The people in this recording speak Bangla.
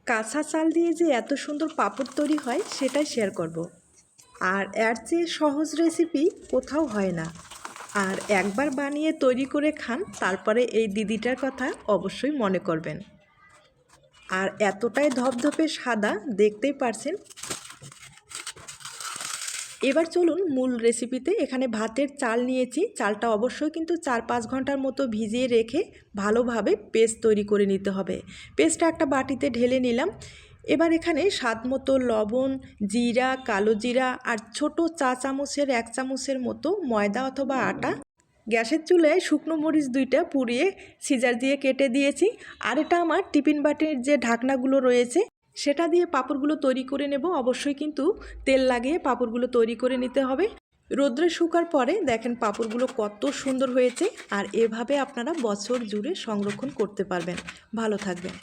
কাঁচা চাল দিয়ে যে এত সুন্দর পাঁপড় তৈরি হয় সেটাই শেয়ার করব। আর এর চেয়ে সহজ রেসিপি কোথাও হয় না। আর একবার বানিয়ে তৈরি করে খান, তারপরে এই দিদিটার কথা অবশ্যই মনে করবেন। আর এতটাই ধপধপে সাদা, দেখতেই পারছেন। এবার চলুন মূল রেসিপিতে। এখানে ভাতের চাল নিয়েছি। চালটা অবশ্যই কিন্তু 4-5 ঘন্টার মতো ভিজিয়ে রেখে ভালোভাবে পেস্ট তৈরি করে নিতে হবে। পেস্টটা একটা বাটিতে ঢেলে নিলাম। এবার এখানে স্বাদ মতো লবণ, জিরা, কালো জিরা আর ছোট চা চামচের 1 চামচের মতো ময়দা অথবা আটা। গ্যাসের চুলায় শুকনো মরিচ 2টা পুড়িয়ে সিজার দিয়ে কেটে দিয়েছি। আর এটা আমার টিফিন বাটির যে ঢাকনাগুলো রয়েছে সেটা দিয়ে পাঁপড়গুলো তৈরি করে নেব। অবশ্যই কিন্তু তেল লাগিয়ে পাঁপড়গুলো তৈরি করে নিতে হবে। রোদ্রে শুকার পরে দেখেন পাঁপড়গুলো কত সুন্দর হয়েছে। আর এভাবে আপনারা বছর জুড়ে সংরক্ষণ করতে পারবেন। ভালো থাকবেন।